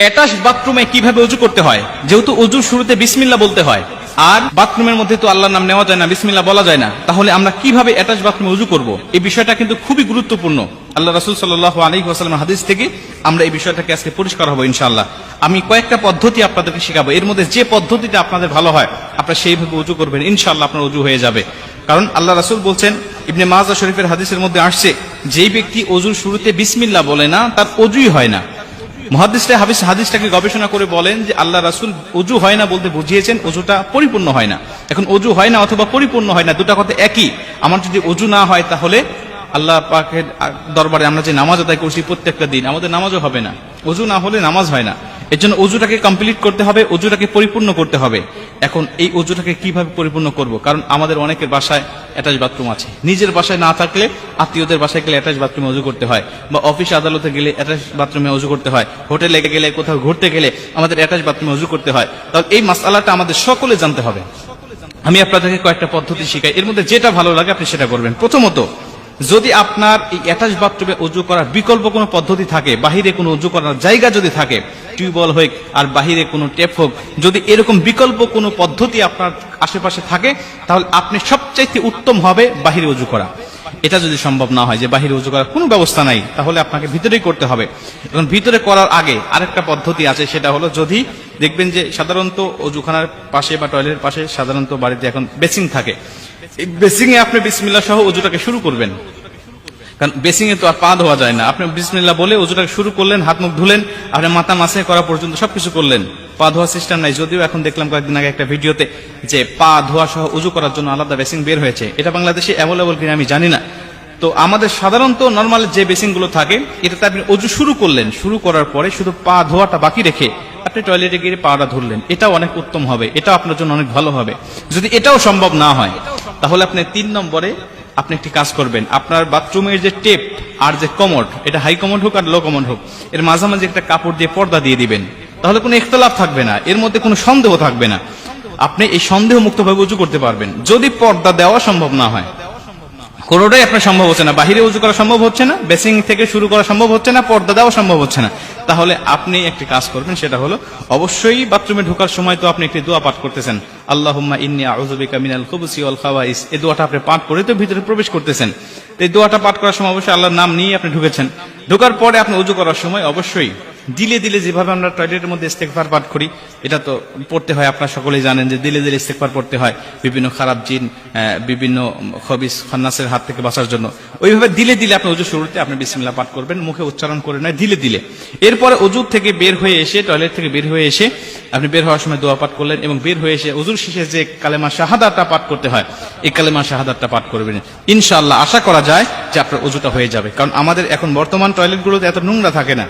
Attach বাথরুমে কিভাবে ওযু করতে হয়? যেহেতু ওযুর শুরুতে বিসমিল্লাহ বলতে হয়, আর বাথরুমের মধ্যে তো আল্লাহর নাম নেওয়া যায় না, বিসমিল্লাহ বলা যায় না, তাহলে আমরা কিভাবে অ্যাটাচ বাথরুমে ওযু করব? এই বিষয়টা কিন্তু খুবই গুরুত্বপূর্ণ। আল্লাহ রাসূল সাল্লাল্লাহু আলাইহি ওয়াসাল্লামের হাদিস থেকে আমরা এই বিষয়টাকে আজকে পরিষ্কার হব ইনশাআল্লাহ। আমি কয়েকটা পদ্ধতি আপনাদেরকে শেখাবো, এর মধ্যে যে পদ্ধতিটা আপনাদের ভালো হয় আপনারা সেইভাবে ওযু করবেন, ইনশাআল্লাহ আপনার ওযু হয়ে যাবে। কারণ আল্লাহ রাসূল বলছেন, ইবনে মাজাহ শরীফের হাদিসের মধ্যে আসছে, যেই ব্যক্তি ওযুর শুরুতে বিসমিল্লাহ বলে না তার ওযুই হয় না। মুহাদ্দিসরা হাদিসটাকে গবেষণা করে বলেন যে আল্লাহ রাসূল ওযু হয় না বলতে বুঝিয়েছেন ওযুটা পরিপূর্ণ হয় না। এখন ওযু হয় না অথবা পরিপূর্ণ হয় না, দুটো কথা একই। আমার যদি ওযু না হয় তাহলে আল্লাহ পাকের দরবারে আমরা যে নামাজ আদায় করছি প্রত্যেকটা দিন, আমাদের নামাজও হবে না। ওযু না হলে নামাজ হয় না। এর জন্য ওযুটাকে কমপ্লিট করতে হবে, ওযুটাকে পরিপূর্ণ করতে হবে। এখন এই ওযুটাকে কিভাবে পরিপূর্ণ করব? কারণ আমাদের অনেকের বাসায় অ্যাটাচ বাথরুম আছে, নিজের বাসায় না থাকলে আত্মীয়দের বাসায় গেলে অ্যাটাচ বাথরুমে ওযু করতে হয়, বা অফিস আদালতে গেলে অ্যাটাচ বাথরুমে ওযু করতে হয়, হোটেলে গেলে, কোথাও ঘুরতে গেলে আমাদের অ্যাটাচ বাথরুমে ওযু করতে হয়। তাহলে এই মাসআলাটা আমাদের সকলে জানতে হবে। আমি আপনাদেরকে কয়েকটা পদ্ধতি শিখাই, এর মধ্যে যেটা ভালো লাগে আপনি সেটা করবেন। প্রথমত, যদি আপনার এই অ্যাটাচ বাথরুমে ওযু করার বিকল্প কোনো পদ্ধতি থাকে, বাহিরে কোনো ওযু করার জায়গা যদি থাকে, টিউবওয়েল হোক আর বাহিরে কোনো ট্যাপ হোক, যদি এরকম বিকল্প কোনো পদ্ধতি আপনার আশেপাশে থাকে, তাহলে আপনি সবচাইতে উত্তম হবে বাহিরে ওযু করা। এটা যদি সম্ভব না হয় যে বাহিরে ওযু করার কোনো ব্যবস্থা নাই, তাহলে আপনাকে ভিতরেই করতে হবে। এখন ভিতরে করার আগে আরেকটা পদ্ধতি আছে, সেটা হলো, যদি দেখবেন যে সাধারণত ওযুখানার পাশে বা টয়লেটের পাশে সাধারণত বাড়িতে এখন বেসিং থাকে, এই বেসিং এ আপনি বিসমিল্লাহ সহ ওযুটাকে শুরু করবেন। কারণ বেসিং এ তো আর পা ধোয়া যায় না, আপনি বিসমিল্লাহ বলে ওযুটাকে শুরু করলেন, হাত মুখ ধুলেন, আপনি মাথা মাসে করা পর্যন্ত সবকিছু করলেন, পা ধোয়া সিস্টেম নাই। যদিও এখন দেখলাম কয়েকদিন আগে একটা ভিডিওতে যে পা ধোয়া সহ ওযু করার জন্য আলাদা বেসিং বের হয়েছে, এটা বাংলাদেশে অ্যাভেলেবল কিনা আমি জানি না। তো আমাদের সাধারণত নর্মাল যে বেসিং গুলো থাকে, এটাতে আপনি ওযু শুরু করলেন, শুরু করার পরে শুধু পা ধোয়াটা বাকি রেখে আপনি টয়লেটে গিয়ে পাটা ধরলেন, এটাও অনেক উত্তম হবে, এটা আপনার জন্য অনেক ভালো হবে। যদি এটাও সম্ভব না হয়, তাহলে আপনি 3 নম্বরে আপনি একটি কাজ করবেন, আপনার বাথরুমের যে টেপ আর যে কমোড, এটা হাই কমোড হোক আর লো কমোড হোক, এর মাঝামাঝি একটা কাপড় দিয়ে পর্দা দিয়ে দিবেন। তাহলে কোনো ইখতিলাফ থাকবে না, এর মধ্যে কোনো সন্দেহ থাকবে না, আপনি এই সন্দেহ মুক্তভাবে ওযু করতে পারবেন। যদি পর্দা দেওয়া সম্ভব না হয়, কোনোটাই আপনার সম্ভব হচ্ছে না, বাহিরে ওযু করা সম্ভব হচ্ছে না, বেসিং থেকে শুরু করা সম্ভব হচ্ছে না, পর্দা দেওয়া সম্ভব হচ্ছে না, তাহলে আপনি একটি কাজ করবেন, সেটা হলো অবশ্যই বাথরুমে ঢোকার সময় তো আপনি একটি দোয়া পাঠ করতেছেন, আল্লাহুম্মা ইন্নী আউযু বিকা মিনাল খুবুসি ওয়াল খাবাইস। এই দোয়াটা আপনি পাঠ করে তো ভিতরে প্রবেশ করতেছেন। তো এই দোয়াটা পাঠ করার সময় অবশ্যই আল্লাহর নাম নিয়ে আপনি ঢুকেছেন। ঢোকার পরে আপনি ওযু করার সময় অবশ্যই দিলে দিলে, যেভাবে আমরা টয়লেটের মধ্যে ইস্তেগফার পাঠ করি, এটা তো পড়তে হয়, আপনারা সকলেই জানেন যে দিলে দিলে ইস্তেগফার পড়তে হয় বিভিন্ন খারাপ জিন, বিভিন্ন খবিস খান্নাসের হাত থেকে বাঁচার জন্য। ওইভাবে দিলে দিলে আপনি ওযু শুরুতে আপনি বিসমিল্লাহ পাঠ করবেন, মুখে উচ্চারণ করে নয়, দিলে দিলে। এরপরে ওযু থেকে বের হয়ে এসে, টয়লেট থেকে বের হয়ে এসে আপনি বের হওয়ার সময় দোয়া পাঠ করলেন, এবং বের হয়ে এসে ওযুর শেষে যে কালেমা শাহাদাতটা পাঠ করতে হয়, এই কালেমা শাহাদাতটা পাঠ করবেন। ইনশাআল্লাহ আশা করা যায় যে আপনার ওযুটা হয়ে যাবে। কারণ আমাদের এখন বর্তমান টয়লেটগুলোতে এত নোংরা থাকে না,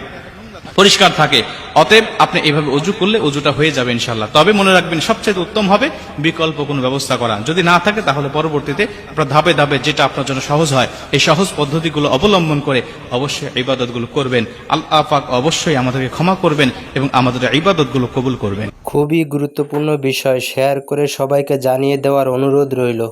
পরিষ্কার থাকে। অতএব আপনি এইভাবে ওযু করলে ওযুটা হয়ে যাবে ইনশাআল্লাহ। তবে মনে রাখবেন, সবচেয়ে উত্তম হবে বিকল্প কোনো ব্যবস্থা করা। যদি না থাকে, তাহলে পরবর্তীতে আপনার ধাপে ধাপে যেটা আপনার জন্য সহজ হয়, এই সহজ পদ্ধতিগুলো অবলম্বন করে অবশ্যই ইবাদতগুলো করবেন। আল্লাহ পাক অবশ্যই আমাদেরকে ক্ষমা করবেন এবং আমাদের ইবাদতগুলো কবুল করবেন। খুবই গুরুত্বপূর্ণ বিষয় শেয়ার করে সবাইকে জানিয়ে দেওয়ার অনুরোধ রইল।